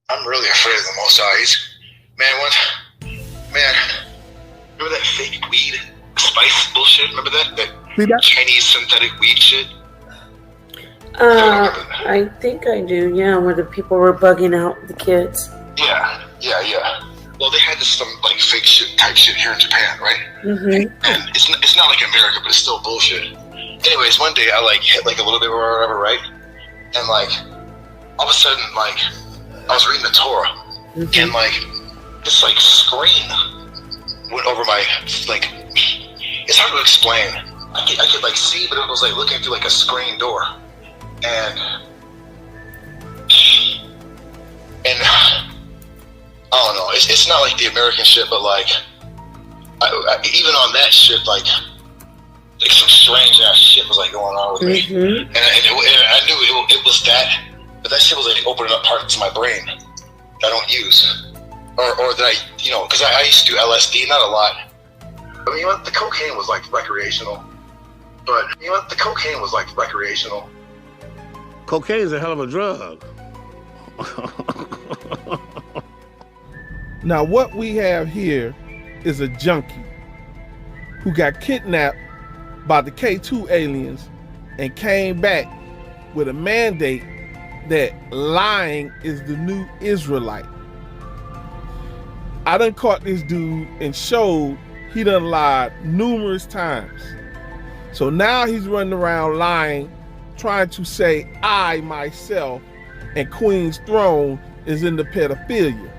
I'm really afraid of the Most High. Man, remember that fake weed spice bullshit? Remember that Chinese synthetic weed shit? I think I do, yeah, where the people were bugging out the kids. Yeah. Well, they had this some like fake shit type shit here in Japan, right? Mm-hmm. And it's not like America, but it's still bullshit. Anyways, one day I like hit like a little bit or whatever, right? And like all of a sudden, like I was reading the Torah, and like this like screen went over my like. It's hard to explain. I could like see, but it was like looking through like a screen door, and I don't know. It's not like the American shit, but like even on that shit, like some strange ass shit was like going on with me, and I knew it was that, but that shit was like opening up parts of my brain that I don't use, or that I because I used to do LSD, not a lot. I mean, the cocaine was like recreational, but Cocaine is a hell of a drug. Now, what we have here is a junkie who got kidnapped by the K2 aliens and came back with a mandate that lying is the new Israelite. I done caught this dude and showed he done lied numerous times. So now he's running around lying, trying to say I, myself, and Queen's throne is into pedophilia.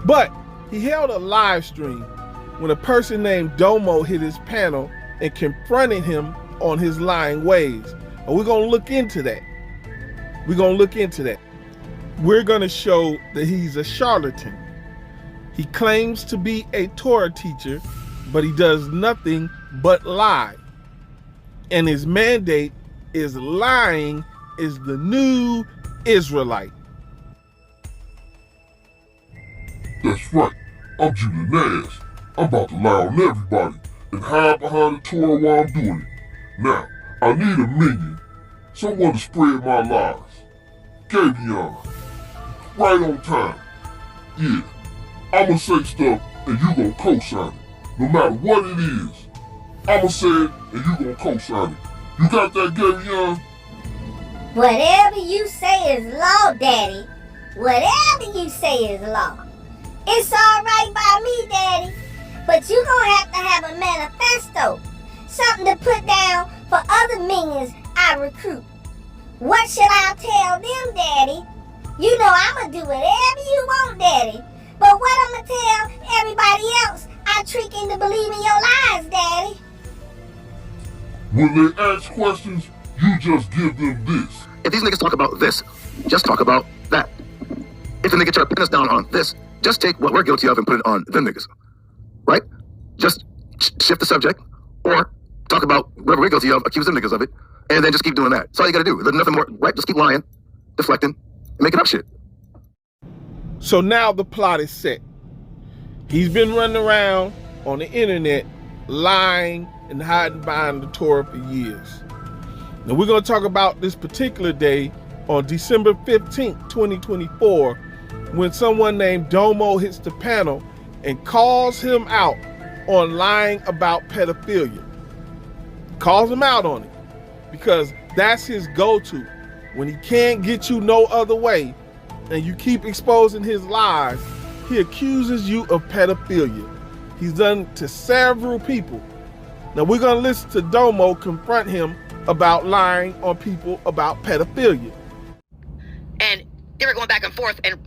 But he held a live stream when a person named Domo hit his panel and confronted him on his lying ways. And we're gonna look into that. We're gonna show that he's a charlatan. He claims to be a Torah teacher, but he does nothing but lie. And his mandate is lying is the new Israelite. That's right, I'm Judah Nash. I'm about to lie on everybody and hide behind the Torah while I'm doing it. Now, I need a minion, someone to spread my lies. Gavion, right on time. Yeah, I'ma say stuff and you gon' co-sign it. No matter what it is, I'ma say it and you gon' co-sign it. You got that, Gavion? Whatever you say is law, Daddy. Whatever you say is law. It's all right by me, Daddy. But you gonna have to have a manifesto. Something to put down for other minions I recruit. What should I tell them, Daddy? You know I'ma do whatever you want, Daddy. But what I'ma tell everybody else I trick into believing your lies, Daddy? When they ask questions, you just give them this. If these niggas talk about this, just talk about that. If the nigga try to pin us down on this, just take what we're guilty of and put it on them niggas. Right? Just shift the subject, or talk about whatever we're guilty of, accuse them niggas of it, and then just keep doing that. That's all you gotta do. There's nothing more, right? Just keep lying, deflecting, and making up shit. So now the plot is set. He's been running around on the internet lying and hiding behind the Torah for years. Now we're going to talk about this particular day on December 15th, 2024, when someone named Domo hits the panel and calls him out on lying about pedophilia. Calls him out on it because that's his go-to. When he can't get you no other way and you keep exposing his lies, he accuses you of pedophilia. He's done it to several people. Now we're going to listen to Domo confront him about lying on people about pedophilia. And they were going back and forth, and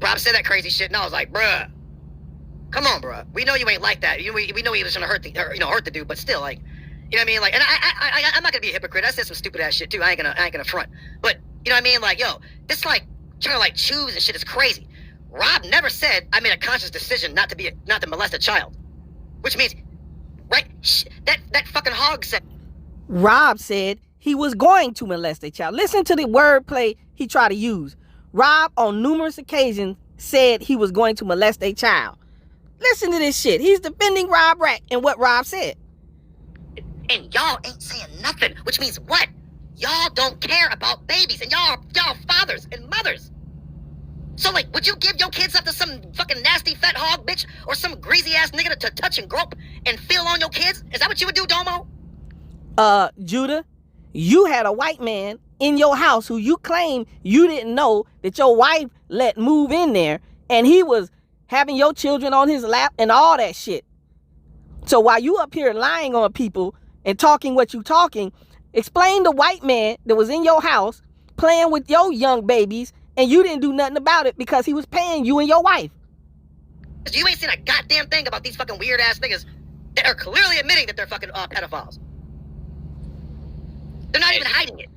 Rob said that crazy shit, and I was like, bruh, come on, bruh. We know you ain't like that. We know he was trying to hurt the dude, but still, like, you know what I mean? Like, and I'm not gonna be a hypocrite. I said some stupid ass shit too. I ain't gonna front. But you know what I mean? Like, yo, this like trying to like choose and shit is crazy. Rob never said I made a conscious decision not to molest a child, which means, right? That fucking hog said. Rob said he was going to molest a child. Listen to the wordplay he tried to use. Rob, on numerous occasions, said he was going to molest a child. Listen to this shit. He's defending Rob Rack and what Rob said. And y'all ain't saying nothing, which means what? Y'all don't care about babies, and y'all fathers and mothers. So, like, would you give your kids up to some fucking nasty fat hog bitch or some greasy ass nigga to touch and grope and feel on your kids? Is that what you would do, Domo? Judah, you had a white man in your house who you claim you didn't know that your wife let move in there, and he was having your children on his lap and all that shit. So while you up here lying on people and talking what you talking, explain the white man that was in your house playing with your young babies and you didn't do nothing about it because he was paying you and your wife. You ain't seen a goddamn thing about these fucking weird ass niggas that are clearly admitting that they're fucking pedophiles. They're not even hiding it.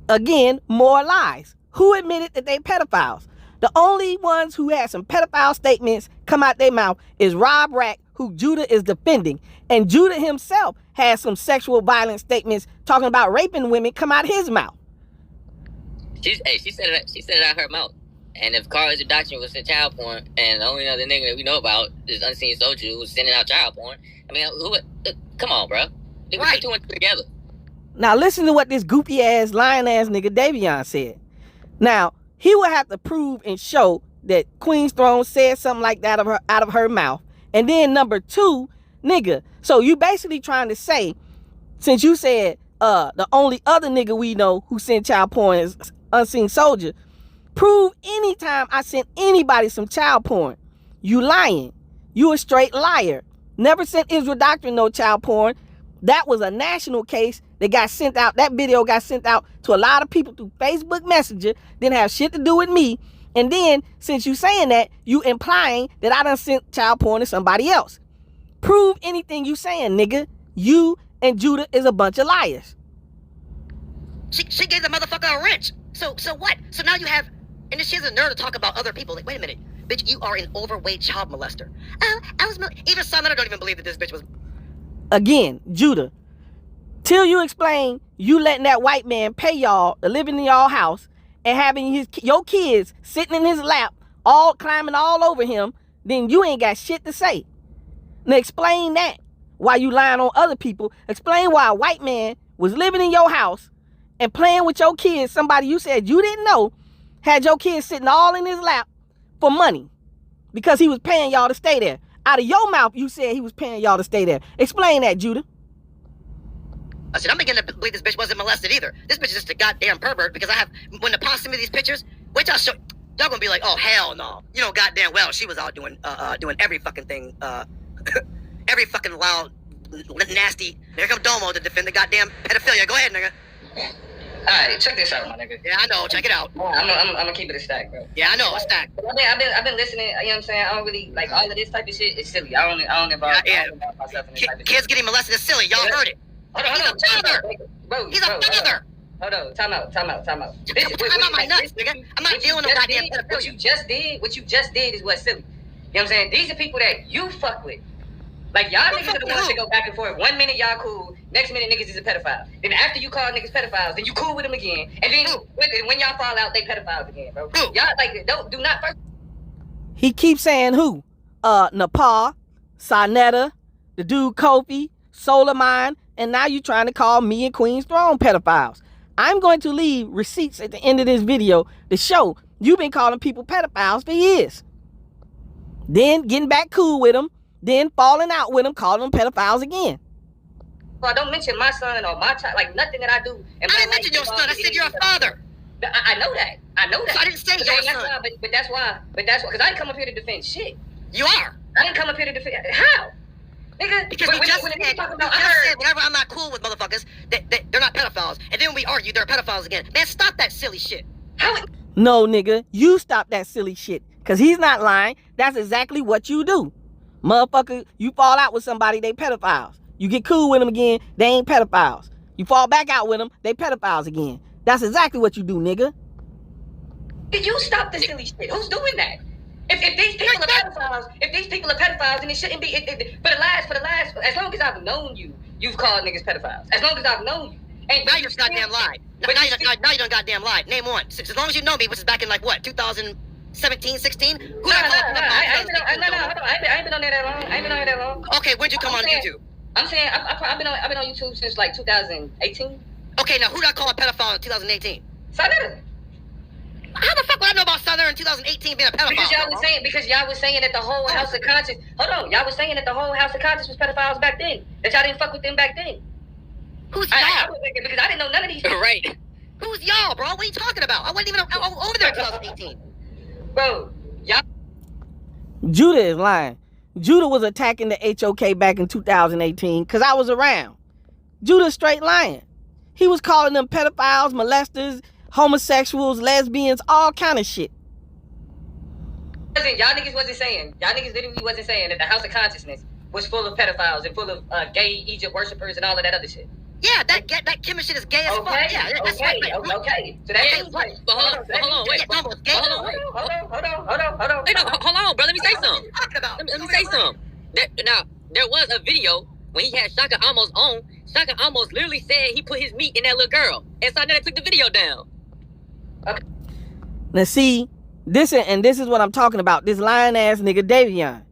Again, more lies. Who admitted that they pedophiles? The only ones who had some pedophile statements come out their mouth is Rob Rack, who Judah is defending. And Judah himself has some sexual violence statements talking about raping women come out his mouth. She said it out her mouth. And if Carla's doctrine was child porn, and the only other nigga that we know about is Unseen Soldier who's sending out child porn, I mean, come on, bro. They put two and two together. Now listen to what this goopy ass, lying ass nigga Davion said. Now, he would have to prove and show that Queen's Throne said something like that out of her mouth. And then number two, nigga, so you basically trying to say, since you said the only other nigga we know who sent child porn is Unseen Soldier, prove anytime I sent anybody some child porn. You lying. You a straight liar. Never sent Israel Doctrine no child porn. That was a national case that got sent out. That video got sent out to a lot of people through Facebook Messenger. Didn't have shit to do with me. And then, since you saying that, you implying that I done sent child porn to somebody else. Prove anything you saying, nigga. You and Judah is a bunch of liars. She gave the motherfucker a wrench. So what? So now you have, and then she has a nerve to talk about other people. Like, wait a minute, bitch, you are an overweight child molester. Oh, I was, even Sonetta don't even believe that this bitch was. Again, Judah, till you explain you letting that white man pay y'all to live in y'all house and having your kids sitting in his lap, all climbing all over him, then you ain't got shit to say. Now explain that. Why you lying on other people. Explain why a white man was living in your house and playing with your kids, somebody you said you didn't know, had your kids sitting all in his lap for money because he was paying y'all to stay there. Out of your mouth, you said he was paying y'all to stay there. Explain that, Judah. I said, I'm beginning to believe this bitch wasn't molested either. This bitch is just a goddamn pervert because when the pops send me these pictures, wait till I show, y'all gonna be like, oh, hell no. You know goddamn well she was out doing every fucking thing, every fucking loud, nasty. There comes Domo to defend the goddamn pedophilia. Go ahead, nigga. Alright, check this out, my nigga. Yeah, I know. Check it out. I'm gonna keep it a stack, bro. Yeah, I know, a stack. I've been listening. You know what I'm saying? I don't really like all of this type of shit. It's silly. I don't involve myself in this type of shit. Kids getting molested is silly. Y'all heard it. He's a father. He's a father. Hold on. Time out. Time out my nuts, nigga. I'm not dealing with goddamn pedophilia. What you just did is what's silly. You know what I'm saying? These are people that you fuck with. Like, y'all niggas are the ones that go back and forth. 1 minute y'all cool, next minute niggas is a pedophile. Then after you call niggas pedophiles, then you cool with them again. And then when y'all fall out, they pedophiles again, bro. Y'all, like, do not first. He keeps saying who? Nepal, Sonetta, the dude Kofi, Solar Mine, and now you trying to call me and Queen's Throne pedophiles. I'm going to leave receipts at the end of this video to show you've been calling people pedophiles for years. Then getting back cool with them, then falling out with them, calling them pedophiles again. Well, don't mention my son or my child, like nothing that I do. I didn't mention your son. I said you're a father. I know that. So I didn't say your son. But that's why, because I didn't come up here to defend shit. You are. I didn't come up here to defend. How? Nigga, because you just said whenever I'm not cool with motherfuckers, that they're not pedophiles. And then we argue they're pedophiles again. Man, stop that silly shit. No, nigga, you stop that silly shit. Because he's not lying. That's exactly what you do. Motherfucker, you fall out with somebody, they pedophiles. You get cool with them again, they ain't pedophiles. You fall back out with them, they pedophiles again. That's exactly what you do, nigga. Did you stop the silly shit? Who's doing that? If these people are pedophiles, then it shouldn't be. For the last, as long as I've known you, you've called niggas pedophiles. As long as I've known you. And now you're goddamn lied. Now you done goddamn lied. Name one. As long as you know me, which is back in like what, 2017, 16? Who I ain't been on there that long. Okay, when'd you come on YouTube? I'm saying I've been on YouTube since like 2018. Okay, now who did I call a pedophile in 2018? Sonetta. How the fuck would I know about Southern in 2018 being a pedophile? Because y'all was saying that the whole House of Conscience. Hold on, y'all was saying that the whole House of Conscience was pedophiles back then. That y'all didn't fuck with them back then. Who's y'all? Because I didn't know none of these people. Right. Who's y'all, bro? What are you talking about? I wasn't even over there in 2018. Bro, y'all. Judah is lying. Judah was attacking the HOK back in 2018 because I was around. Judah straight lying. He was calling them pedophiles, molesters, homosexuals, lesbians, all kind of shit. Y'all niggas literally wasn't saying that the House of Consciousness was full of pedophiles and full of gay Egypt worshippers and all of that other shit. Yeah, that Kim shit is gay as fuck. Yeah, that's right. Okay. So that's right. But hold on, wait. Hold on, bro. Let me say something. Let me say something. Now, there was a video when he had Shaka Amos on. Shaka Amos literally said he put his meat in that little girl. And so then they took the video down. Okay. Now see, this is what I'm talking about. This lying ass nigga Davion.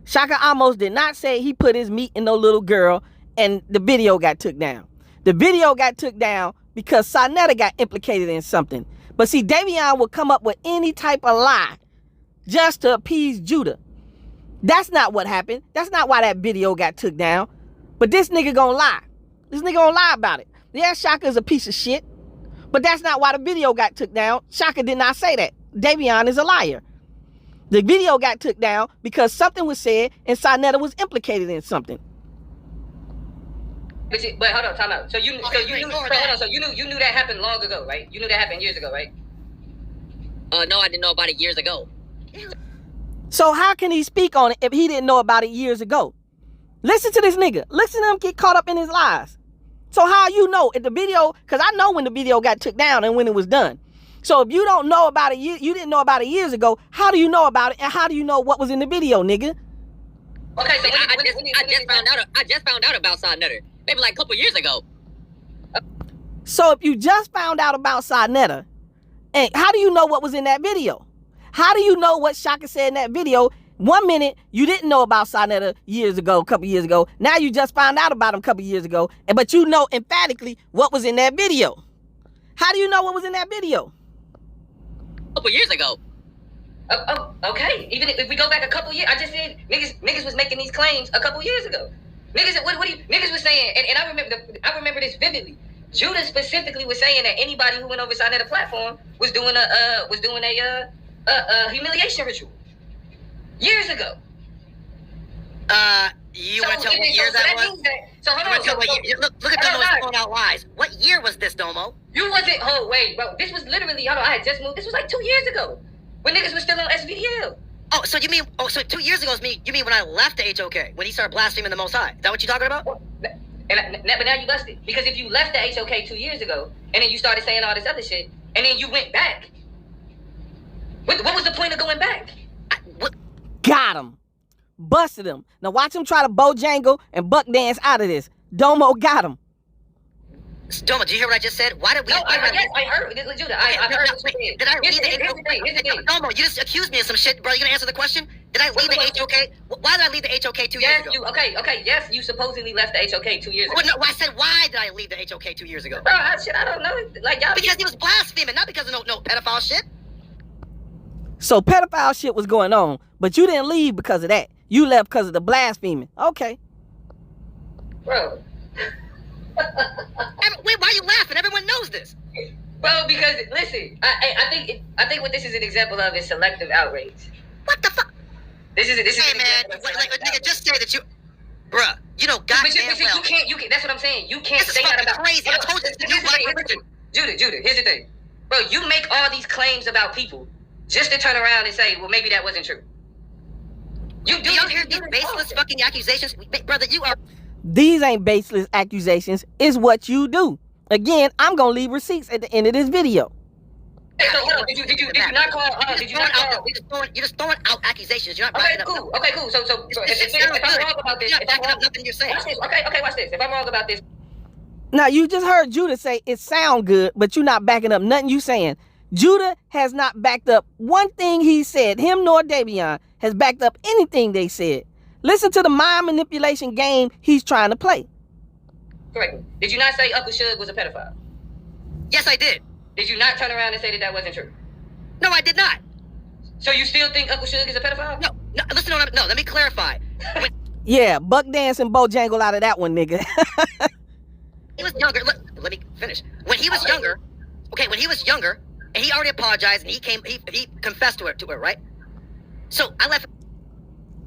Shaka Amos did not say he put his meat in no little girl and the video got took down. The video got took down because Sarnetta got implicated in something. But see, Davion would come up with any type of lie just to appease Judah. That's not what happened. That's not why that video got took down. But this nigga gonna lie. This nigga gonna lie about it. Yeah, Shaka's a piece of shit. But that's not why the video got took down. Shaka did not say that. Davion is a liar. The video got took down because something was said and Sarnetta was implicated in something. But hold on, time out. So you knew that happened long ago, right? You knew that happened years ago, right? No, I didn't know about it years ago. So how can he speak on it if he didn't know about it years ago? Listen to this nigga. Listen to him get caught up in his lies. So how you know if the video, because I know when the video got took down and when it was done. So if you don't know about it, you didn't know about it years ago, how do you know about it and how do you know what was in the video, nigga? Okay, so I just found out about Sarnetta. Maybe like a couple years ago. So if you just found out about Sarnetta, and how do you know what was in that video? How do you know what Shaka said in that video? 1 minute, you didn't know about Sarnetta a couple years ago. Now you just found out about him a couple years ago. But you know emphatically what was in that video. How do you know what was in that video? A couple years ago. Okay. Even if we go back a couple years, I just said niggas was making these claims a couple years ago. Niggas, niggas was saying, and I remember this vividly. Judah specifically was saying that anybody who went over Sarnetta platform was doing a humiliation ritual years ago. You want to tell what year that was? So hold on. Look at Domo throwing out lies. What year was this, Domo? You wasn't. Oh wait, bro. This was literally. Hold on. I had just moved. This was like 2 years ago when niggas was still on SVDL. Oh, so you mean? Oh, so 2 years ago is me? You mean when I left the HOK when he started blaspheming the Most High? Is that what you're talking about? But now you busted because if you left the HOK 2 years ago and then you started saying all this other shit and then you went back, what was the point of going back? Got him. Busted him. Now watch him try to bojangle and buck dance out of this. Domo got him. Domo, did you hear what I just said? Why did we? No, I heard. Judah, I heard what you said. Did I read the HOK? Domo, you just accused me of some shit, bro. You gonna answer the question? Did I leave the HOK? Why did I leave the HOK 2 years ago? Okay. Yes, you supposedly left the HOK 2 years ago. No, I said why did I leave the HOK 2 years ago? Bro, I don't know. Like y'all. Because he was blaspheming, not because of no pedophile shit. So pedophile shit was going on, but you didn't leave because of that. You left because of the blaspheming. Okay. Bro. Wait, why are you laughing? Everyone knows this. Bro, because listen, I think what this is an example of is selective outrage. What the fuck? This is hey man, like nigga, just say that you, bruh. You know, goddamn well. You can't. That's what I'm saying. You can't say that about crazy. I told you to do what. Judah. Here's the thing, bro. You make all these claims about people just to turn around and say, well, maybe that wasn't true. Do y'all hear these baseless fucking accusations, brother? You are. These ain't baseless accusations. It's what you do. Again, I'm gonna leave receipts at the end of this video. Hey, so hold on. Did you not call? You're just throwing out accusations. You're not backing up. Okay, cool. So if I'm wrong about this, you're not backing up nothing you're saying. Okay, watch this. If I'm wrong about this. Now you just heard Judah say it sound good, but you're not backing up nothing you saying. Judah has not backed up one thing he said. Him nor Davion has backed up anything they said. Listen to the mind manipulation game he's trying to play. Correct. Did you not say Uncle Shug was a pedophile? Yes, I did. Did you not turn around and say that wasn't true? No, I did not. So you still think Uncle Suge is a pedophile? No, listen to no, let me clarify. Yeah, buck dancing Bojangle out of that one, nigga. He was younger. Let me finish. When he was younger, when he was younger, and he already apologized, and he confessed to it, right? So I left.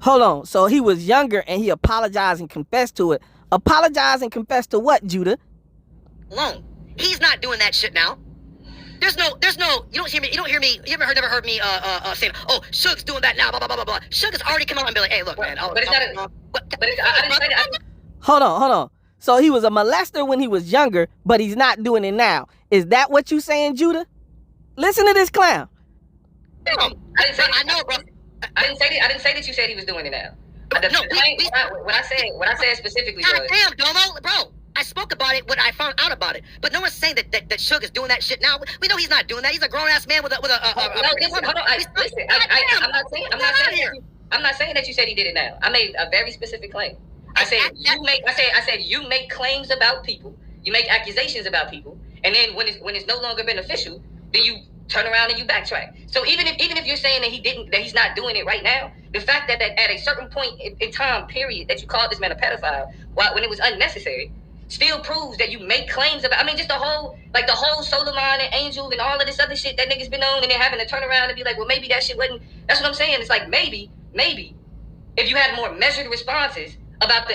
Hold on. So he was younger, and he apologized and confessed to it. Apologize and confess to what, Judah? Alone. He's not doing that shit now. There's no, you don't hear me, you never heard me saying, oh, Suge's doing that now, blah, blah, blah, blah, blah. Suge has already come out and be like, hey, look, man. But it's not I didn't say that. Hold on. So he was a molester when he was younger, but he's not doing it now. Is that what you saying, Judah? Listen to this clown. I didn't say I know, bro. I didn't say that you said he was doing it now. What I said specifically God was... damn, Domo, bro. I spoke about it when I found out about it, but no one's saying that Suge is doing that shit now. We know he's not doing that. He's a grown ass man with a hold on. I'm not saying that you said he did it now. I made a very specific claim. I said you make claims about people. You make accusations about people, and then when it's no longer beneficial, then you turn around and you backtrack. So even if you're saying that he's not doing it right now, the fact that at a certain point in time period that you called this man a pedophile when it was unnecessary, still proves that you make claims about. I mean, just the whole Solomon and Angel and all of this other shit that niggas been on, and then having to turn around and be like, well, maybe that shit wasn't. That's what I'm saying. It's like maybe if you had more measured responses about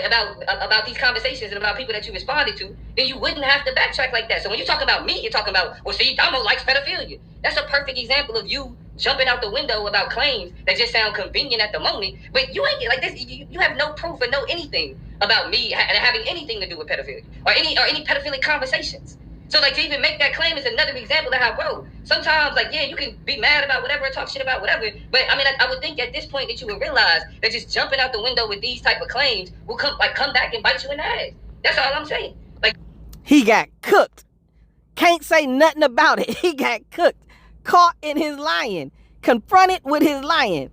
these conversations and about people that you responded to, then you wouldn't have to backtrack like that. So when you talk about me, you're talking about, well, see, Domo likes pedophilia. That's a perfect example of you jumping out the window about claims that just sound convenient at the moment, but you ain't like this. You have no proof or no anything about me having anything to do with pedophilia or any pedophilic conversations. So like to even make that claim is another example of how, bro, sometimes like, yeah, you can be mad about whatever, talk shit about whatever, but I mean, I would think at this point that you would realize that just jumping out the window with these type of claims will come back and bite you in the ass. That's all I'm saying. Like, he got cooked. Can't say nothing about it. He got cooked. Caught in his lying. Confronted with his lying.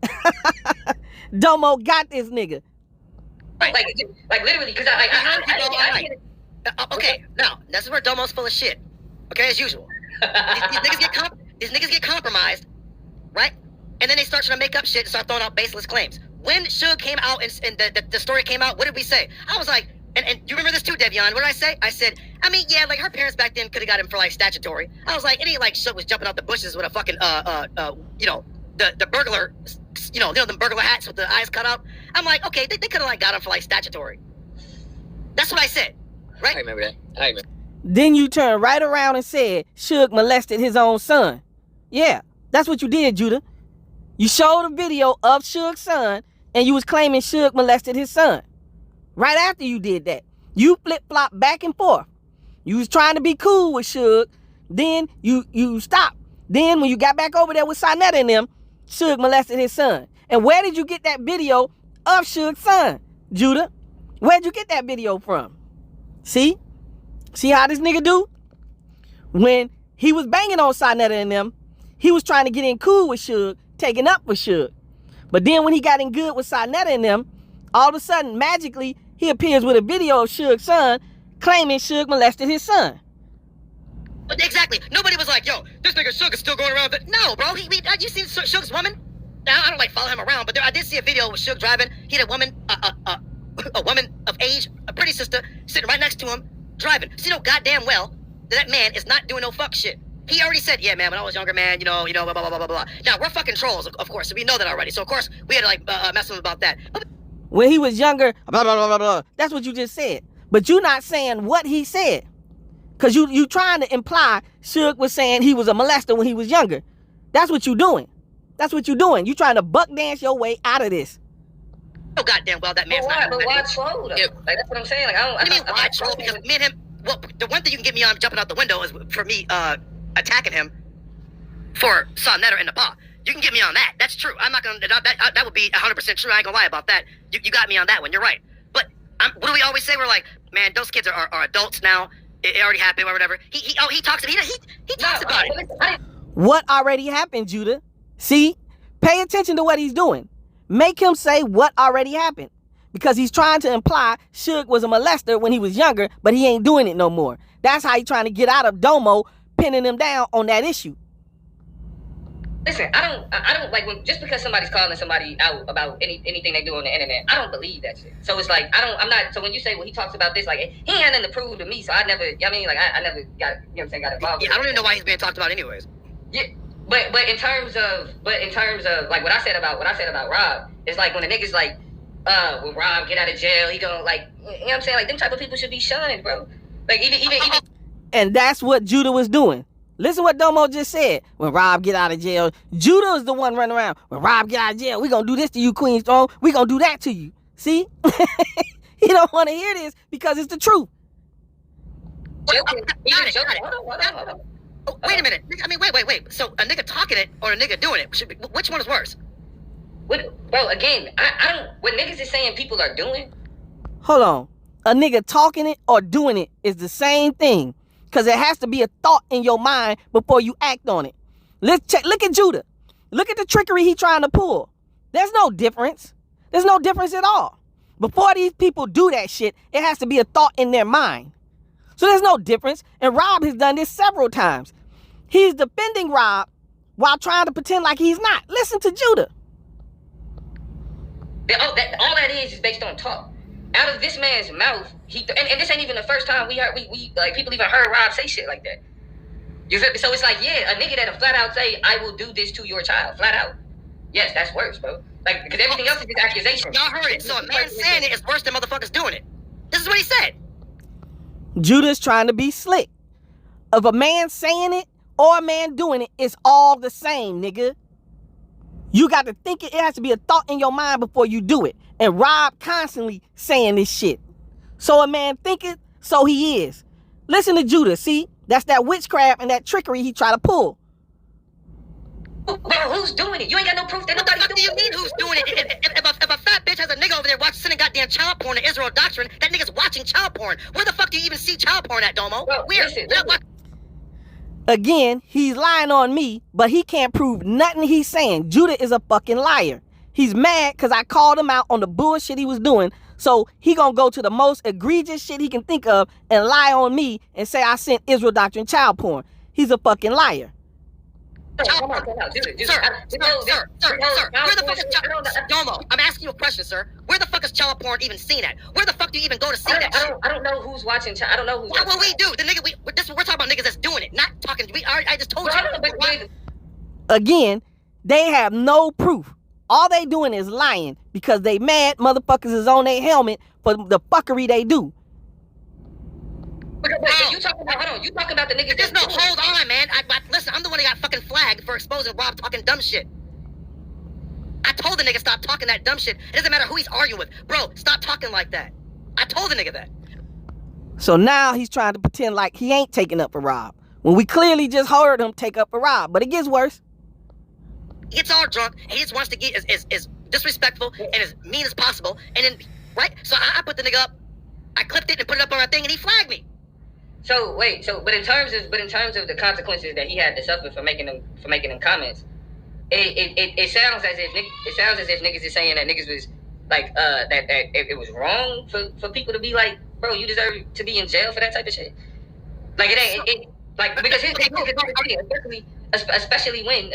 Domo got this nigga. Like literally, because I okay, now this is where Domo's full of shit. Okay, as usual. These niggas get compromised, right? And then they start trying to make up shit and start throwing out baseless claims. When Suge came out and the story came out, what did we say? I was like, and you remember this too, Devion? What did I say? I said, I mean, yeah, like her parents back then could have got him for like statutory. I was like, it ain't like Suge was jumping out the bushes with a fucking the burglar, the burglar hats with the eyes cut out. I'm like, okay, they could have like got him for like statutory. That's what I said, right? I remember that. Then you turn right around and said Suge molested his own son. Yeah, that's what you did, Judah. You showed a video of Suge's son, and you was claiming Suge molested his son. Right after you did that, you flip-flop back and forth. You was trying to be cool with Suge, then you stopped. Then when you got back over there with Sinetta and them, Suge molested his son. And where did you get that video of Suge's son, Judah? Where'd you get that video from? See how this nigga do? When he was banging on Sinetta and them, he was trying to get in cool with Suge, taking up for Suge. But then when he got in good with Sinetta and them, all of a sudden, magically, he appears with a video of Suge's son claiming Suge molested his son. Exactly. Nobody was like, yo, this nigga Suge is still going around. But no, bro. You seen Suge's woman? Now, I don't like follow him around, but I did see a video with Suge driving. He had a woman, a woman of age, a pretty sister, sitting right next to him, driving. So you know goddamn well that man is not doing no fuck shit. He already said, yeah, man, when I was younger, man, blah, blah, blah, blah, blah. Now, we're fucking trolls, of course, so we know that already. So, of course, we had to, like, mess with him about that. When he was younger, blah, blah, blah, blah, blah. That's what you just said. But you're not saying what he said. Because you trying to imply Suge was saying he was a molester when he was younger. That's what you're doing. That's what you're doing. You trying to buck dance your way out of this. Oh, goddamn well, that man's not. But why troll, though? Yeah. Like, that's what I'm saying. Like, what do you mean, why troll? Because me and him, well, the one thing you can get me on jumping out the window is for me attacking him for Sonetta and the bar. You can get me on that. That's true. I'm not going to, that would be 100% true. I ain't going to lie about that. You got me on that one. You're right. But what do we always say? We're like, man, those kids are adults now. It already happened or whatever. He talks about it. What already happened, Judah? See? Pay attention to what he's doing. Make him say what already happened. Because he's trying to imply Suge was a molester when he was younger, but he ain't doing it no more. That's how he's trying to get out of Domo pinning him down on that issue. Listen, I don't like when just because somebody's calling somebody out about anything they do on the internet. I don't believe that shit. So it's like I'm not. So when you say he talks about this, like he ain't had nothing to prove to me. So I never. I mean, like I never got. You know what I'm saying? Got involved. Yeah, I don't even know why he's being talked about anyways. Yeah, but in terms of like what I said about Rob, it's like when a nigga's like, when Rob get out of jail, he gonna like, you know what I'm saying? Like them type of people should be shunned, bro. Like even. And that's what Judah was doing. Listen what Domo just said. When Rob get out of jail, Judah is the one running around. When Rob get out of jail, we gonna do this to you, Queen's Throne. We gonna do that to you. See? He don't want to hear this because it's the truth. Hold on. Oh, wait a minute. I mean, wait. So a nigga talking it or a nigga doing it? Which one is worse? Bro, again, I don't. What niggas is saying people are doing. Hold on. A nigga talking it or doing it is the same thing. Because it has to be a thought in your mind before you act on it. Let's check. Look at Judah. Look at the trickery he trying to pull. There's no difference. There's no difference at all. Before these people do that shit, it has to be a thought in their mind. So there's no difference. And Rob has done this several times. He's defending Rob while trying to pretend like he's not. Listen to Judah. All that is based on talk. Out of this man's mouth, and this ain't even the first time we like people even heard Rob say shit like that. You feel me? So it's like, yeah, a nigga that'll flat out say, I will do this to your child, flat out. Yes, that's worse, bro. Like, because everything else is just accusation. Y'all heard it. So a man saying it is worse than motherfuckers doing it. This is what he said. Judah's trying to be slick. Of a man saying it or a man doing it, it's all the same, nigga. You got to think it has to be a thought in your mind before you do it. And Rob constantly saying this shit. So a man think it, so he is. Listen to Judah, see? That's that witchcraft and that trickery he try to pull. Bro, who's doing it? You ain't got no proof that nobody's doing it. What do you mean who's doing it? If a fat bitch has a nigga over there watching goddamn child porn, the Israel doctrine, that nigga's watching child porn. Where the fuck do you even see child porn at, Domo? Bro, listen. Again, he's lying on me, but he can't prove nothing he's saying. Judah is a fucking liar. He's mad because I called him out on the bullshit he was doing. So he gonna go to the most egregious shit he can think of and lie on me and say I sent Israel doctrine child porn. He's a fucking liar. Sir, where the fuck is child Domo, I'm asking you a question, sir. Where the fuck is child porn even seen at? Where the fuck do you even go to see that shit? I don't know who's watching child. I don't know who's watching. Well, we do. The nigga, we're talking about niggas that's doing it, not talking. I just told you. Again, they have no proof. All they doing is lying because they mad motherfuckers is on their helmet for the fuckery they do. But you talking about, hold on, you talking about the niggas. There's no, hold on, man. Listen, I'm the one that got fucking flagged for exposing Rob talking dumb shit. I told the nigga stop talking that dumb shit. It doesn't matter who he's arguing with. Bro, stop talking like that. I told the nigga that. So now he's trying to pretend like he ain't taking up for Rob, when we clearly just heard him take up for Rob. But it gets worse. He gets all drunk and he just wants to get as disrespectful and as mean as possible. And then, right? So I put the nigga up. I clipped it and put it up on our thing and he flagged me. So wait, but in terms of the consequences that he had to suffer for making them comments, it sounds as if niggas is saying that niggas was like that it was wrong for people to be like, bro, you deserve to be in jail for that type of shit. Like it like because his especially when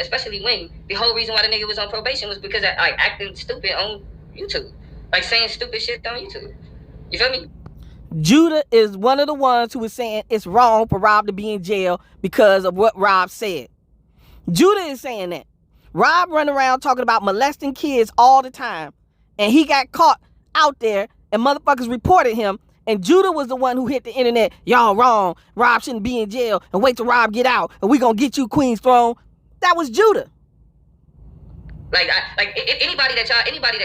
the whole reason why the nigga was on probation was because of like acting stupid on YouTube, like saying stupid shit on YouTube. You feel me? Judah is one of the ones who was saying it's wrong for Rob to be in jail because of what Rob said. Judah is saying that. Rob run around talking about molesting kids all the time. And he got caught out there and motherfuckers reported him. And Judah was the one who hit the internet. Y'all wrong. Rob shouldn't be in jail. And wait till Rob get out. And we gonna get you Queen's Throne. That was Judah. Like anybody that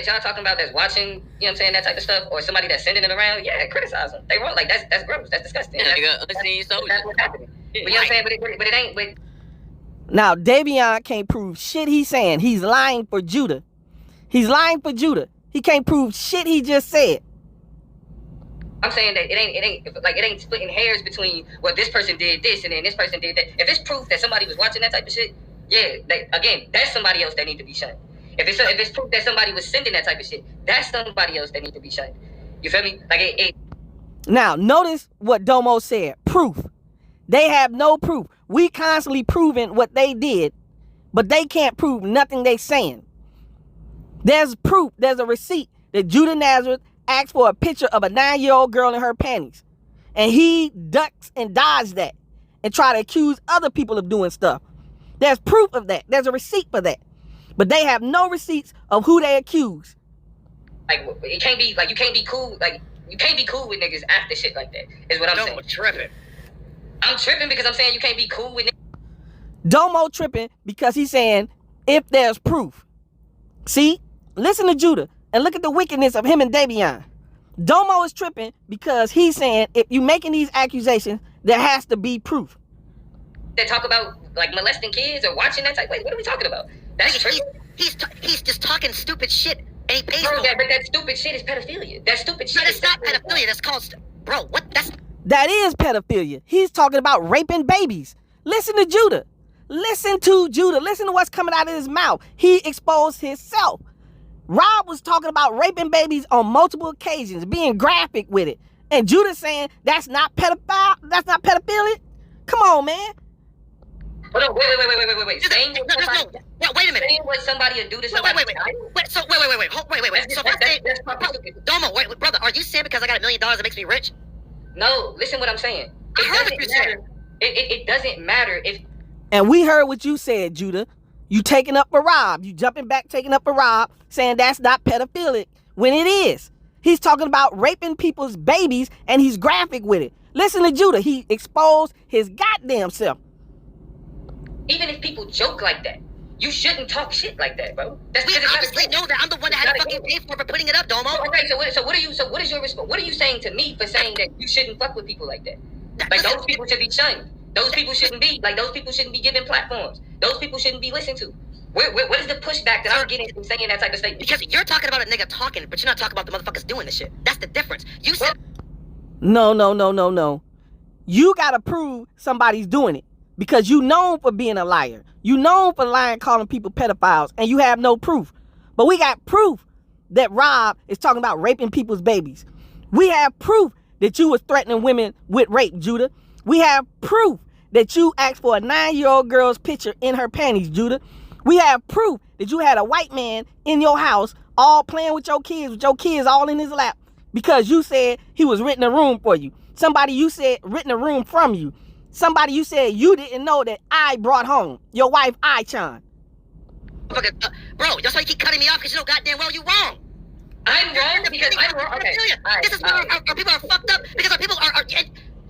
y'all talking about that's watching, you know what I'm saying, that type of stuff, or somebody that's sending it around, yeah, criticize them. They wrong. Like that's gross. That's disgusting. Yeah, that's what's happening. But you know what I'm saying? But it ain't. But now Davion can't prove shit he's saying. He's lying for Judah. He's lying for Judah. He can't prove shit he just said. I'm saying that it ain't splitting hairs between, well, this person did this and then this person did that. If it's proof that somebody was watching that type of shit, yeah, again, that's somebody else that need to be shunned. If it's proof that somebody was sending that type of shit, that's somebody else that need to be shunned. You feel me? Like Now, notice what Domo said. Proof. They have no proof. We constantly proving what they did but they can't prove nothing they saying. There's proof, there's a receipt that Judah Nazareth asked for a picture of a 9-year-old girl in her panties. And he ducks and dodges that and try to accuse other people of doing stuff. There's proof of that. There's a receipt for that. But they have no receipts of who they accuse. Like, it can't be, like, you can't be cool, like, you can't be cool with niggas after shit like that, is what I'm saying. Tripping. I'm tripping because I'm saying you can't be cool with niggas. Domo tripping because he's saying, if there's proof. See? Listen to Judah and look at the wickedness of him and Davion. Domo is tripping because he's saying, if you making these accusations, there has to be proof. That talk about, like, molesting kids or watching that type. Wait, what are we talking about? That's true. He's just talking stupid shit, and he pays. Bro, but that stupid shit is pedophilia. That stupid shit. No, that's not pedophilia. That's called, bro. What? That is pedophilia. He's talking about raping babies. Listen to Judah. Listen to Judah. Listen to what's coming out of his mouth. He exposed himself. Rob was talking about raping babies on multiple occasions, being graphic with it, and Judah saying that's not pedophile. That's not pedophilia. Come on, man. Hold on, wait. Saying no, wait a minute. Saying what somebody would do to somebody. Wait. So Domo, wait, brother, are you saying because I got $1 million it makes me rich? No, listen what I'm saying. It doesn't matter if. And we heard what you said, Judah. You taking up for Rob. You jumping back, taking up for Rob, saying that's not pedophilic when it is. He's talking about raping people's babies, and he's graphic with it. Listen to Judah. He exposed his goddamn self. Even if people joke like that, you shouldn't talk shit like that, bro. We obviously know that. I'm the one that had to fucking pay for putting it up, Domo. Okay, so what are you? So what is your response? What are you saying to me for saying that you shouldn't fuck with people like that? Like, those people should be shunned. Those people shouldn't be given platforms. Those people shouldn't be listened to. What is the pushback that I'm getting from saying that type of statement? Because you're talking about a nigga talking, but you're not talking about the motherfuckers doing this shit. That's the difference. You said No. You gotta prove somebody's doing it because you known for being a liar. You known for lying, calling people pedophiles, and you have no proof. But we got proof that Rob is talking about raping people's babies. We have proof that you was threatening women with rape, Judah. We have proof that you asked for a 9-year-old girl's picture in her panties, Judah. We have proof that you had a white man in your house all playing with your kids all in his lap because you said he was renting a room for you. Somebody you said renting a room from you. Somebody you said you didn't know that I brought home. Your wife, I-Chan. Bro, that's why you keep cutting me off because you know goddamn well you wrong. I'm wrong because I'm wrong. Okay. This is why our people are fucked up because our people are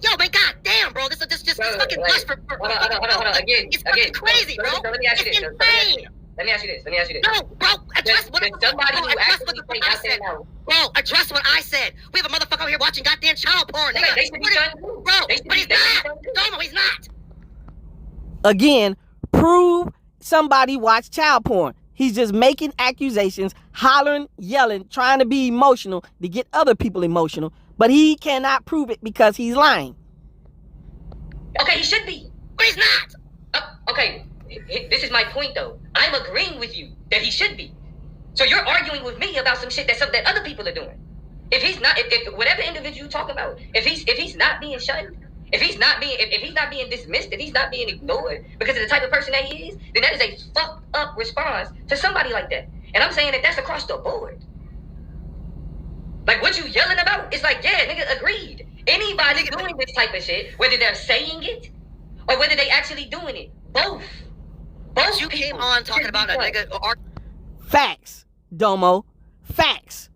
yo, man, goddamn, bro. This fucking blush for hold on. Again. It's fucking crazy, bro. Let me ask you this. Let me ask you this. No, bro, address what I said. Now. Bro, address what I said. We have a motherfucker over here watching goddamn child porn, nigga. They should be done too. Bro, but he's not. Domo, he's not. Again, prove somebody watched child porn. He's just making accusations, hollering, yelling, trying to be emotional to get other people emotional. But he cannot prove it because he's lying. Okay, he should be. But he's not. Okay, this is my point though. I'm agreeing with you that he should be. So you're arguing with me about some shit that other people are doing. If he's not, if whatever individual you're talking about, if he's not being shunned, if he's not being dismissed, if he's not being ignored because of the type of person that he is, then that is a fucked up response to somebody like that. And I'm saying that that's across the board. Like, what you yelling about? It's like, yeah, nigga, agreed. Anybody doing this type of shit, whether they're saying it or whether they actually doing it, both. You came on talking about a nigga. Facts, Domo. Facts.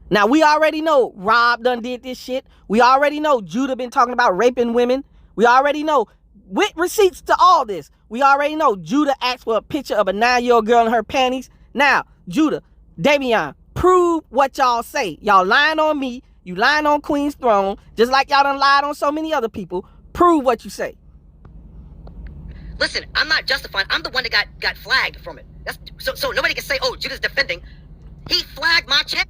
Now, we already know Rob done did this shit. We already know Judah been talking about raping women. We already know, with receipts to all this, we already know Judah asked for a picture of a 9-year-old girl in her panties. Now, Judah, Davion, prove what y'all say. Y'all lying on me. You lying on Queen's throne. Just like y'all done lied on so many other people. Prove what you say. Listen, I'm not justifying. I'm the one that got flagged from it. That's so nobody can say, oh, Judah's defending. He flagged my check.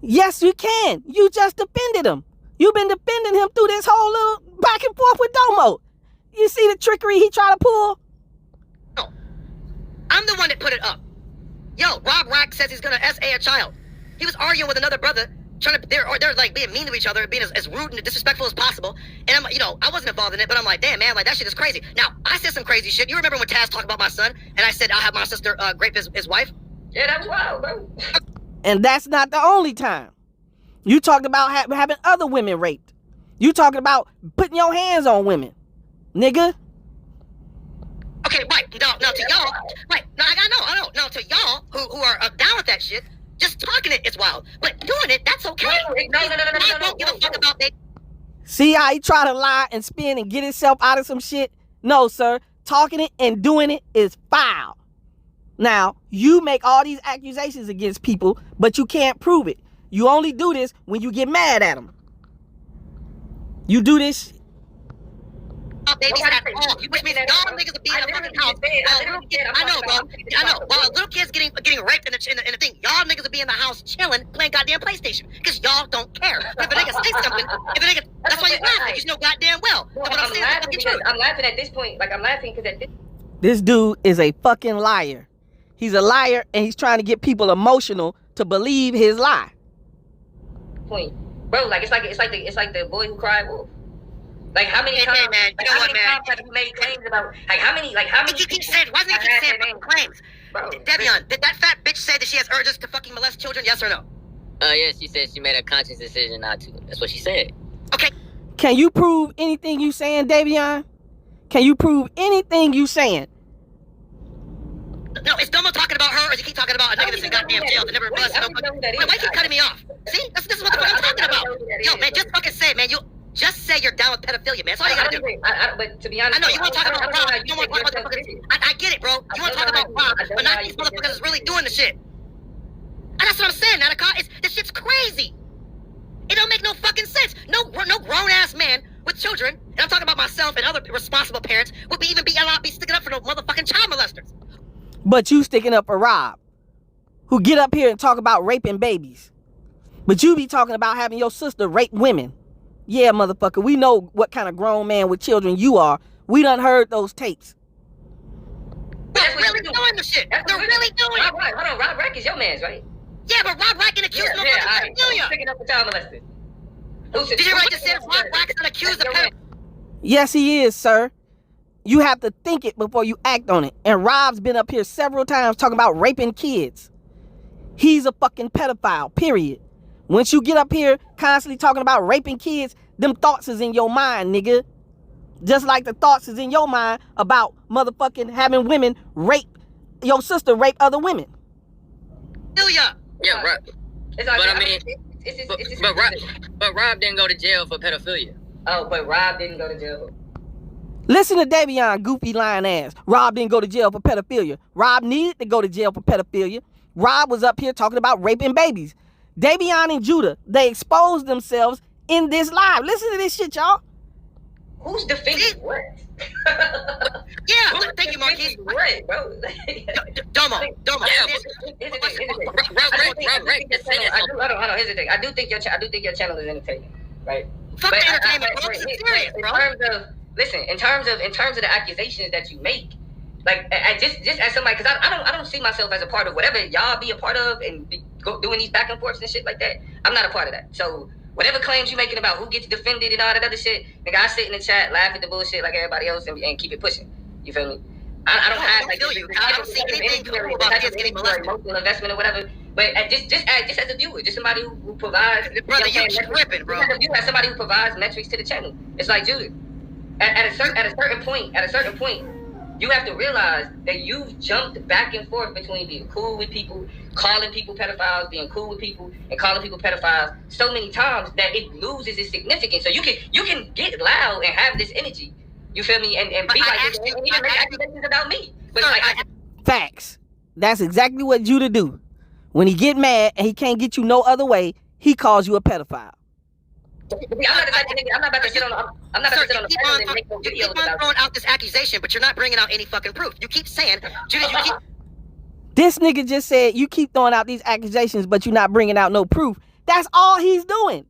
Yes, you can. You just defended him. You've been defending him through this whole little back and forth with Domo. You see the trickery he tried to pull? No. I'm the one that put it up. Yo, Rob Rack says he's gonna SA a child. He was arguing with another brother they're like being mean to each other, being as rude and disrespectful as possible. And I'm, I wasn't involved in it, but I'm like, damn, man, like that shit is crazy. Now, I said some crazy shit. You remember when Taz talked about my son, and I said I'll have my sister rape his wife? Yeah, that was wild, bro. And that's not the only time. You talked about having other women raped. You talking about putting your hands on women, nigga. Okay, right. Now to y'all, right? Now I know. Now to y'all who are down with that shit, just talking it is wild, but doing it, that's okay. No. Don't give a fuck about it. See how he try to lie and spin and get himself out of some shit? No, sir. Talking it and doing it is foul. Now, you make all these accusations against people, but you can't prove it. You only do this when you get mad at them. You do this. Babies at all, which means y'all niggas will be in the fucking house. I know, bro. I know. While a little kid's getting raped in the thing, y'all niggas will be in the house chilling, playing goddamn PlayStation, because y'all don't care. If a nigga say something, that's why you laughing. You know goddamn well. I'm laughing at this point. Like I'm laughing because at this dude is a fucking liar. He's a liar, and he's trying to get people emotional to believe his lie. Point, bro. Like it's like the boy who cried wolf. Like how many times? Man, like how many times have you made claims about? Like how many? He keeps saying, why doesn't he keep saying fucking claims? Bro, Devion, did that fat bitch say that she has urges to fucking molest children? Yes or no? Yeah, she said she made a conscious decision not to. That's what she said. Okay. Can you prove anything you saying, Davion? Can you prove anything you saying? No, is Domo talking about her, or is he keep talking about a nigga that's in goddamn jail that never was? Wait, why you keep cutting me off? See, this is what the fuck I'm talking about. Yo, man, just fucking say, man, just say you're down with pedophilia, man. That's all you gotta do. But to be honest, I know you want to talk about Rob. You want to talk about I get it, bro. You want to talk about Rob, but not these motherfuckers that's really doing the shit. And that's what I'm saying, Nanaka. This shit's crazy. It don't make no fucking sense. No grown ass man with children, and I'm talking about myself and other responsible parents, would be allowed to be sticking up for no motherfucking child molesters. But you sticking up for Rob, who get up here and talk about raping babies. But you be talking about having your sister rape women. Yeah, motherfucker, we know what kind of grown man with children you are. We done heard those tapes. They're really doing the shit. They're really doing it. Hold on, Rob Rack is your man's, right? Yeah, but Rob Rack can accuse motherfuckers of pedophilia. Picking up the child molester. Did you write this in? Rob Rack's not accused of pedophilia. Yes, he is, sir. You have to think it before you act on it. And Rob's been up here several times talking about raping kids. He's a fucking pedophile, period. Once you get up here constantly talking about raping kids, them thoughts is in your mind, nigga. Just like the thoughts is in your mind about motherfucking having women rape, your sister rape other women. Yeah, right. But I mean, but Rob didn't go to jail for pedophilia. Oh, but Rob didn't go to jail. Listen to Davion, goofy lying ass. Rob didn't go to jail for pedophilia. Rob needed to go to jail for pedophilia. Rob was up here talking about raping babies. Davion and Judah, they exposed themselves in this live. Listen to this shit, y'all. Who's defending what? Yeah, thank you, Marquise. What, bro? Domo. Hold on. Here's the thing. I do think your channel is entertaining, right? Fuck the entertainment, bro. This is serious, bro. In terms of the accusations that you make, like just as somebody, because I don't see myself as a part of whatever y'all be a part of and doing these back and forths and shit like that. I'm not a part of that. So whatever claims you making about who gets defended and all that other shit, nigga, I sit in the chat, laugh at the bullshit like everybody else, and keep it pushing. You feel me? I don't have like I don't see anything cool about kids getting molested. Emotional investment or whatever. But just as a viewer, just somebody who provides. Brother, you tripping, bro. As somebody who provides metrics to the channel. It's like, dude, at a certain point, you have to realize that you've jumped back and forth between being cool with people, calling people pedophiles, being cool with people, and calling people pedophiles so many times that it loses its significance. So you can get loud and have this energy. You feel me? And be like, and even make accusations about me. But facts. That's exactly what Judah do. When he get mad and he can't get you no other way, he calls you a pedophile. I'm not about to sit on the panel and make no videos about it. You keep on throwing out this accusation, but you're not bringing out any fucking proof. You keep saying, Judah, you keep... This nigga just said, you keep throwing out these accusations, but you're not bringing out no proof. That's all he's doing.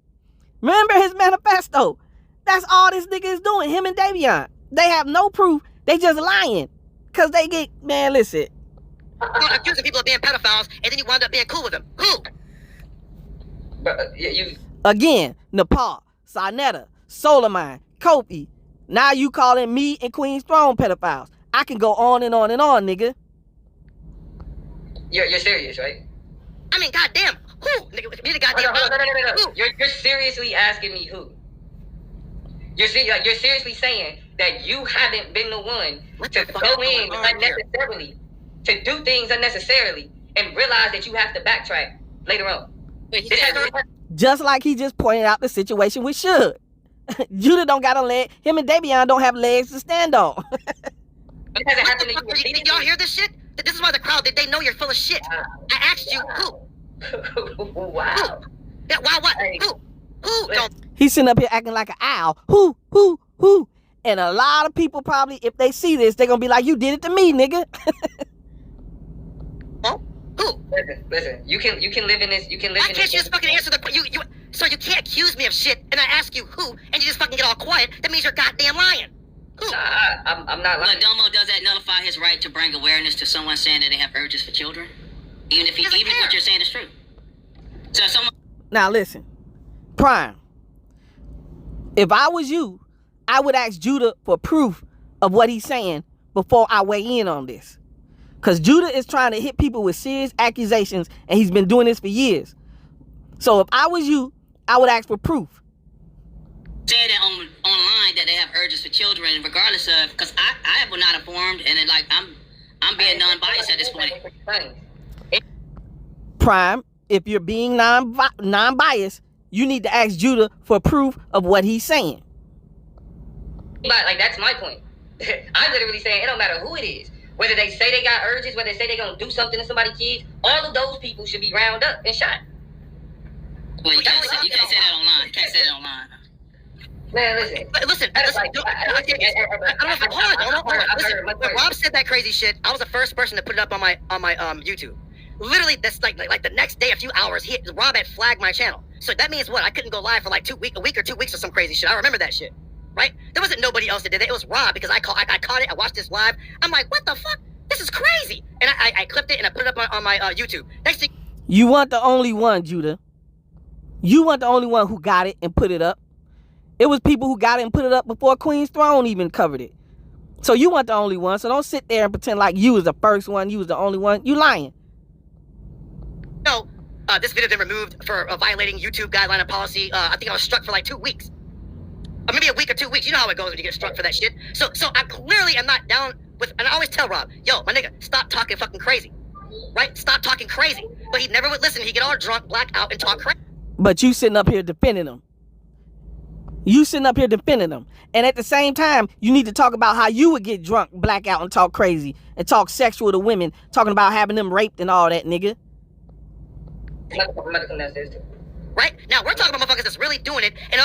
Remember his manifesto. That's all this nigga is doing, him and Davion. They have no proof. They just lying. Because they get, man, listen. You're accusing people of being pedophiles, and then you wind up being cool with them. Who? Again, Nepal, Sarnetta, Soleimani, Kofi. Now you calling me and Queen's Throne pedophiles. I can go on and on and on, nigga. You're serious, right? I mean, goddamn, who? Nigga, me the goddamn. No. You're seriously asking me who? You're seriously saying that you haven't been the one to go in unnecessarily, to do things unnecessarily, and realize that you have to backtrack later on. Just like he just pointed out the situation with Suge. Judah don't got a leg. Him and Davion don't have legs to stand on. Did y'all hear this shit? This is why the crowd, they know you're full of shit. I asked you who. Wow. Yeah, wow, what? Who? Don't. He's sitting up here acting like an owl. Who? And a lot of people probably, if they see this, they're gonna be like, you did it to me, nigga. Oh? Who? Listen, you can live in this, Why can't you just fucking answer the so you can't accuse me of shit and I ask you who and you just fucking get all quiet? That means you're goddamn lying. Who? I'm not lying. But Domo, does that nullify his right to bring awareness to someone saying that they have urges for children? Even if what you're saying is true. So someone. Now listen, Prime. If I was you, I would ask Judah for proof of what he's saying before I weigh in on this. Because Judah is trying to hit people with serious accusations, and he's been doing this for years. So if I was you, I would ask for proof. Say that online that they have urges for children, regardless of, because I was not informed, and then, like, I'm being non-biased at this point. Prime, if you're being non-biased, you need to ask Judah for proof of what he's saying. Like, that's my point. I'm literally saying it don't matter who it is. Whether they say they got urges, whether they say they're going to do something to somebody's kids, all of those people should be rounded up and shot. Well, you can't say that online. You can't say that online. Man, listen. Listen. Hold on. When Rob said that crazy shit, I was the first person to put it up on my YouTube. Literally, that's like the next day, a few hours, Rob had flagged my channel. So that means what? I couldn't go live for like a week or 2 weeks or some crazy shit. I remember that shit. Right? There wasn't nobody else that did it. It was Rob because I caught it. I watched this live. I'm like, what the fuck? This is crazy. And I clipped it and I put it up on my YouTube. Next thing. You weren't the only one, Judah. You weren't the only one who got it and put it up. It was people who got it and put it up before Queen's Throne even covered it. So you weren't the only one. So don't sit there and pretend like you was the first one. You was the only one. You lying. No, this video been removed for violating YouTube guideline and policy. I think I was struck for like 2 weeks. Or maybe a week or 2 weeks. You know how it goes when you get struck for that shit. So I clearly am not down with, and I always tell Rob, yo, my nigga, stop talking fucking crazy. Right? Stop talking crazy. But he never would listen. He'd get all drunk, black out, and talk crazy. But you sitting up here defending him. And at the same time, you need to talk about how you would get drunk, black out, and talk crazy. And talk sexual to women. Talking about having them raped and all that, nigga. Right? Now, we're talking about motherfuckers that's really doing it, and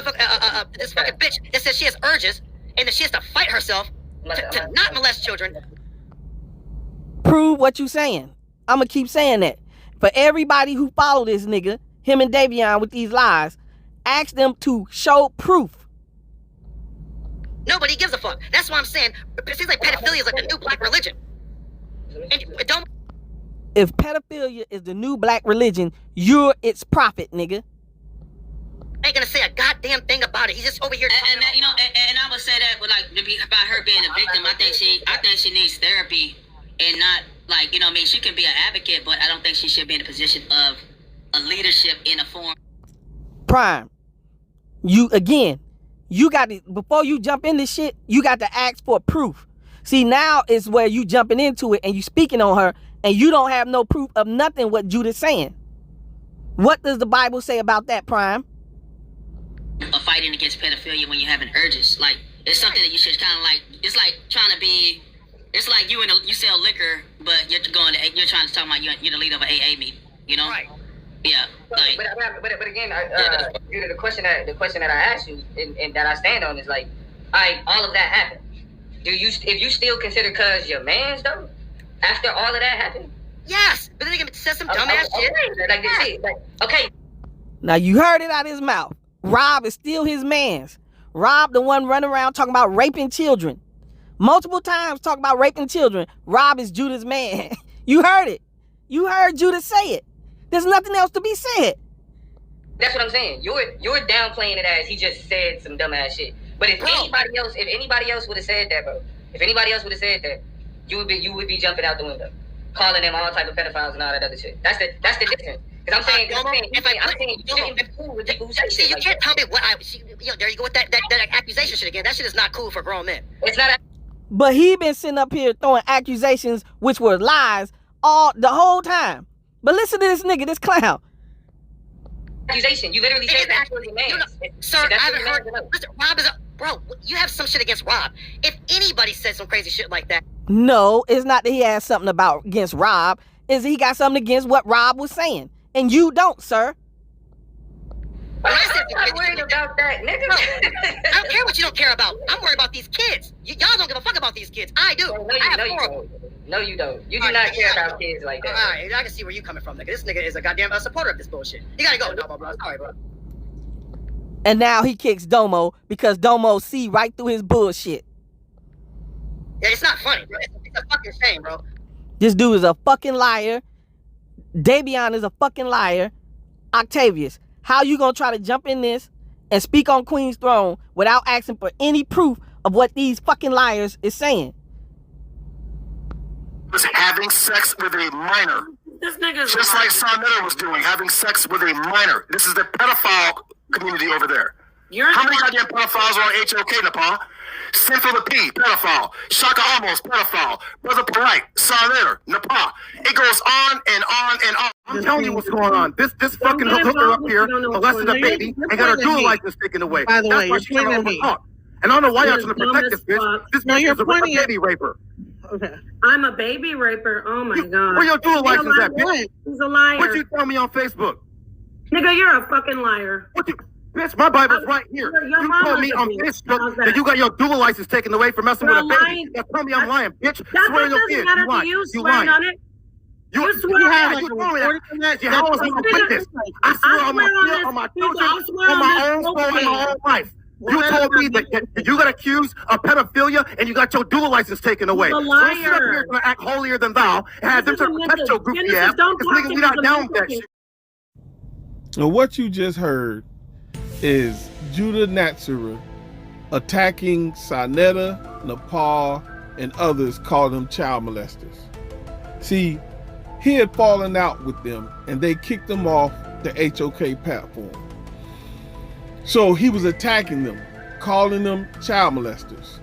this fucking bitch that says she has urges, and that she has to fight herself to not molest children. Prove what you saying. I'm going to keep saying that. For everybody who follow this nigga, him and Davion with these lies, ask them to show proof. Nobody gives a fuck. That's why I'm saying, it seems like pedophilia is like the new black religion. And don't... If pedophilia is the new black religion, you're its prophet, nigga. I ain't gonna say a goddamn thing about it. He's just over here. And I would say that, with about her being a victim, I think she needs therapy, and not like, you know what I mean. She can be an advocate, but I don't think she should be in a position of a leadership in a form. Prime, you got to, before you jump in this shit, you got to ask for proof. See, now is where you jumping into it and you speaking on her, and you don't have no proof of nothing what Judah's saying. What does the Bible say about that, Prime? Of fighting against pedophilia when you're having urges, like, it's something that you should kind of like. It's like trying to be. It's like you sell liquor, but you're trying to talk about you're the leader of an AA meeting. You know? Right. Yeah. Like, but again, the question that I asked you and that I stand on is like, all of that happened. If you still consider cuz your man's though, after all of that happened? Yes, but then he said some dumbass shit. Like this shit. Like, okay. Now you heard it out of his mouth. Rob is still his man's. Rob, the one running around talking about raping children. Multiple times talking about raping children. Rob is Judah's man. You heard it. You heard Judah say it. There's nothing else to be said. That's what I'm saying. You're downplaying it as he just said some dumbass shit. But if anybody else would have said that, bro, if anybody else would have said that, you would be jumping out the window, calling them all type of pedophiles and all that other shit. That's the difference. Because I'm saying, you can't be cool with people who say shit. You like can't that. tell me what there you go with that accusation shit again. That shit is not cool for grown men. It's not. But he been sitting up here throwing accusations which were lies the whole time. But listen to this nigga, this clown. Accusation. You literally said that to man. Sir, I haven't heard. Listen, Rob is bro. You have some shit against Rob. If anybody said some crazy shit like that, no, it's not that he has something against Rob. Is he got something against what Rob was saying, and you don't, sir. I'm not worried about that, nigga. No, I don't care what you don't care about. I'm worried about these kids. Y'all don't give a fuck about these kids. I do. No, you don't. You do not care about kids like that. All right, I can see where you coming from, nigga. This nigga is a goddamn supporter of this bullshit. You gotta go, Domo, bro. Sorry, bro. And now he kicks Domo because Domo see right through his bullshit. Yeah, it's not funny, bro. It's a fucking shame, bro. This dude is a fucking liar. Davion is a fucking liar. Octavius, how you gonna try to jump in this and speak on Queen's throne without asking for any proof of what these fucking liars is saying? Was having sex with a minor. This nigga's just like Sonetta was doing, having sex with a minor. This is the pedophile community over there. How many goddamn pedophiles are on HOK, Nepal? Sinful the P, pedophile. Shaka Amos, pedophile. Brother Polite, Sonetta, Nepal. It goes on and on and on. I'm telling you what's going on. This fucking hooker up here molested a baby and got her dual license taken away. By the way, you're trying to overtalk. And I don't know why y'all trying to protect this bitch. This bitch is a baby raper. Okay. I'm a baby raper. Oh my god. Where your dual license at, bitch? He's a liar. What'd you tell me on Facebook? Nigga, you're a fucking liar. Bitch, my Bible's right here. You told me on Facebook that you got your dual license taken away for messing with a baby. Now tell me I'm lying, bitch. Swear on your kids. You lying. You lying. You have like a report from that? How was I going to witness? I swear on my kids, on my children, on my own soul, and my own life. You told me that you got accused of pedophilia and you got your dual license taken away. You're a So don't sit up liar. here and act holier than thou and have them try to protect your goofy ass. Because nigga, we not down with that shit. Now what you just heard is Judah Natsura attacking Sonetta, Nepal, and others called them child molesters. See, he had fallen out with them and they kicked him off the HOK platform. So he was attacking them, calling them child molesters.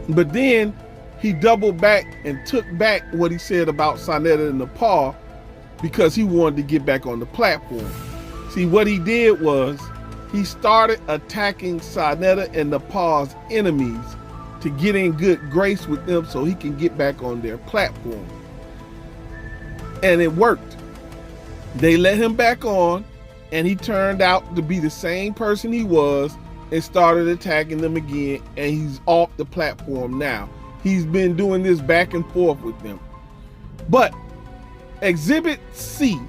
But then he doubled back and took back what he said about Sonetta and Nepal because he wanted to get back on the platform. See, what he did was he started attacking Sonetta and Nepal's enemies to get in good grace with them so he can get back on their platform. And it worked. They let him back on, and he turned out to be the same person he was and started attacking them again, and he's off the platform now. He's been doing this back and forth with them. But Exhibit C,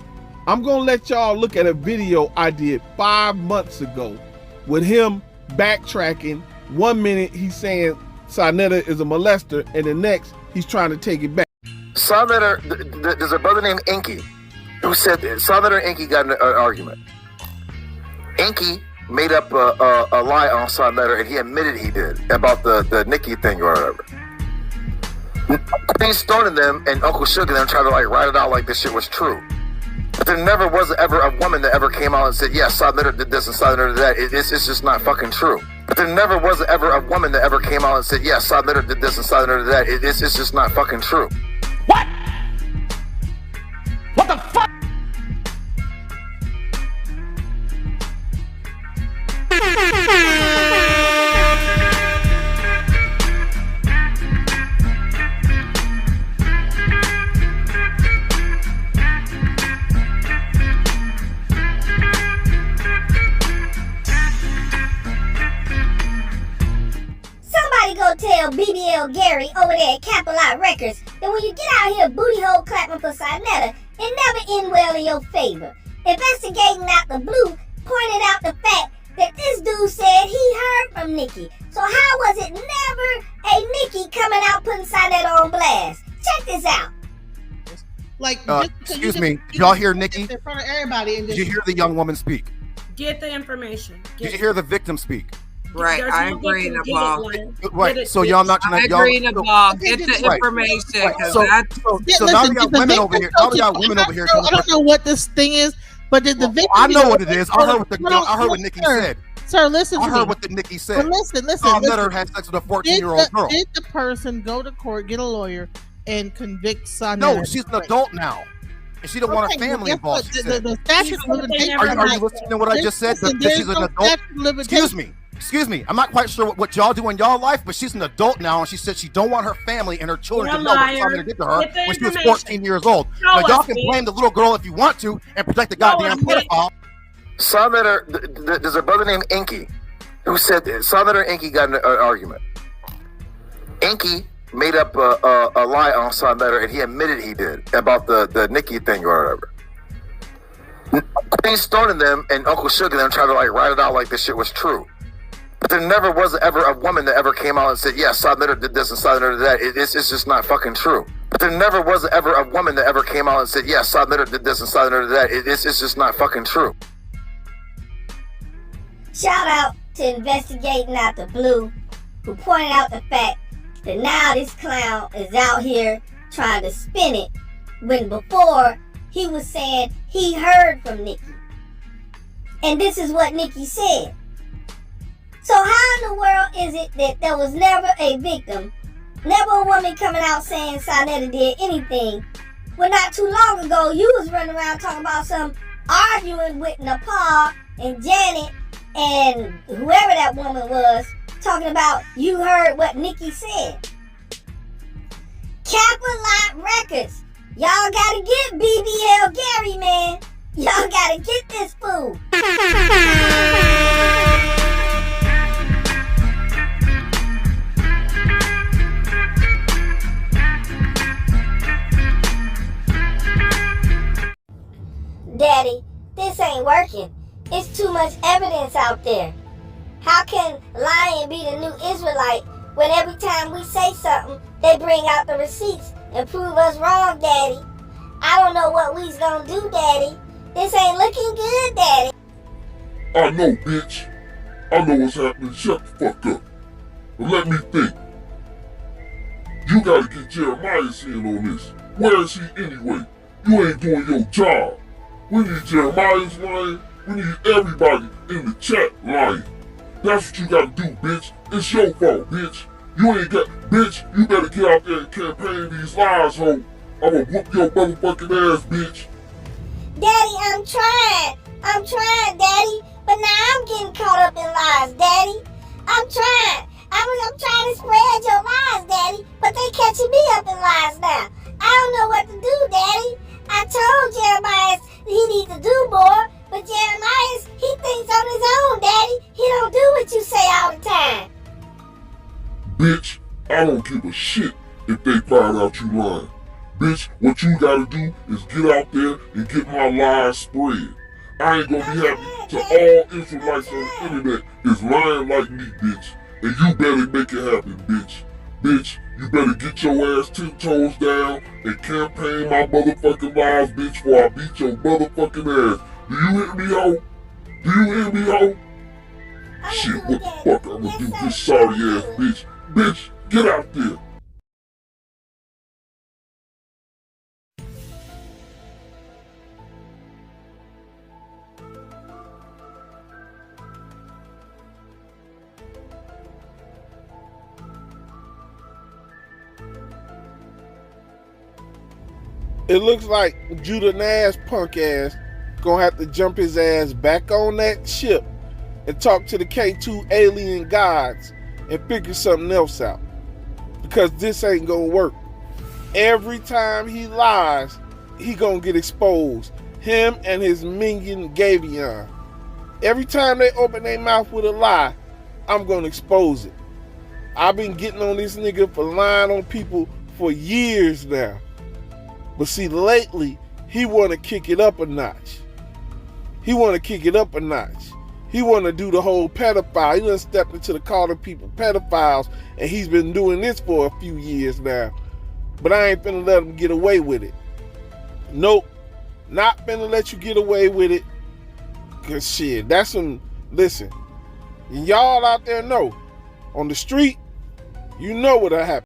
I'm gonna let y'all look at a video I did 5 months ago with him backtracking. 1 minute he's saying Sonetta is a molester, and the next he's trying to take it back. Sonetta, there's a brother named Inky who said Sonetta and Inky got an argument. Inky made up a lie on Sonetta, and he admitted he did about the Nikki thing or whatever. Queen stoning them and Uncle Sugar them tried to like write it out like this shit was true. But there never was ever a woman that ever came out and said, yeah, Sonetta did this and Sonetta did that. It's just not fucking true. But there never was ever a woman that ever came out and said, yeah, Sonetta did this and Sonetta did that. It's just not fucking true. What? What the fuck? Somebody go tell BBL Gary over there at Capilot Records that when you get out here booty hole clapping for Sonetta, it never end well in your favor. Investigating out the blue pointed out the fact that this dude said he heard from Nikki. So how was it never a Nikki coming out putting Sonetta on blast? Check this out. Like, excuse me, y'all hear Nikki? In front of everybody. And did you hear the young woman speak? Get the information. Did you hear the victim speak? Right, I agree, Nabal. Right, so y'all not trying to. I agree, Nabal. Get the information. Right. So now we got women over here. Now we got women over here. I don't know what this thing is, but did the victim? I know what it is. I heard what Nikki said. Sir, listen to me. I heard what the Nikki said. Listen. Let her have sex with a 14-year-old girl. Did the person go to court, get a lawyer, and convict Son? No, she's an adult now. And she don't want her family involved. The statute of limitations. Are you listening to what I just said? That she's an adult. Excuse me. I'm not quite sure what y'all do in y'all life, but she's an adult now, and she said she don't want her family and her children to know what somebody did to her when she was 14 years old. Now y'all can blame the little girl if you want to and protect the goddamn pedophile. Saw that there's a brother named Inky who said saw that Inky got an argument. Inky made up a lie on Son Letter, and he admitted he did about the Nikki thing or whatever. Queen Stone and them and Uncle Sugar and them tried to like write it out like this shit was true. But there never was ever a woman that ever came out and said, yeah, Son Letter did this and Son Letter did that. It's just not fucking true. But there never was ever a woman that ever came out and said, yeah, Son Letter did this and Son Letter did that. It's just not fucking true. Shout out to Investigating Out the Blue, who pointed out the fact that now this clown is out here trying to spin it, when before he was saying he heard from Nikki. And this is what Nikki said. So how in the world is it that there was never a victim, never a woman coming out saying Sonetta did anything, when not too long ago you was running around talking about some arguing with Nepal and Janet and whoever that woman was, talking about you heard what Nikki said. Capital Records, y'all gotta get BBL Gary, man. Y'all gotta get this fool. Daddy, this ain't working. It's too much evidence out there. How can lying be the new Israelite when every time we say something, they bring out the receipts and prove us wrong, Daddy? I don't know what we's gonna do, Daddy. This ain't looking good, Daddy. I know, bitch. I know what's happening. Shut the fuck up. But let me think. You gotta get Jeremiah's in on this. Where is he anyway? You ain't doing your job. We need Jeremiah's lying. We need everybody in the chat lying. That's what you gotta do, bitch. It's your fault, bitch. You ain't got, bitch, you better get out there and campaign these lies, ho. I'ma whoop your motherfucking ass, bitch. Daddy, I'm trying, Daddy. But now I'm getting caught up in lies, Daddy. I'm trying. I'm trying to spread your lies, Daddy. But they catching me up in lies now. I don't know what to do, Daddy. I told Jeremiah he needs to do more. But Jeremiah, he thinks on his own, Daddy. He don't do what you say all the time. Bitch, I don't give a shit if they find out you lying. Bitch, what you gotta do is get out there and get my lies spread. I ain't gonna be happy till all Israelites on the internet is lying like me, bitch. And you better make it happen, bitch. Bitch, you better get your ass 10 toes down and campaign my motherfucking lies, bitch, before I beat your motherfucking ass. Do you hear me, ho? Do you hear me, ho? Shit, what the fuck I'm gonna do with this sorry ass bitch? Bitch, get out there. It looks like Judah Nash punk ass gonna have to jump his ass back on that ship and talk to the K2 alien gods and figure something else out, because this ain't gonna work. Every time he lies, he gonna get exposed. Him and his minion Gavion. Every time they open their mouth with a lie, I'm gonna expose it. I've been getting on this nigga for lying on people for years now. But see, lately, he want to kick it up a notch. He want to kick it up a notch. He want to do the whole pedophile. He done stepped into the calling people pedophiles, and he's been doing this for a few years now. But I ain't finna let him get away with it. Nope. Not finna let you get away with it. Cause shit, that's some, listen, y'all out there know, on the street, you know what'll happen.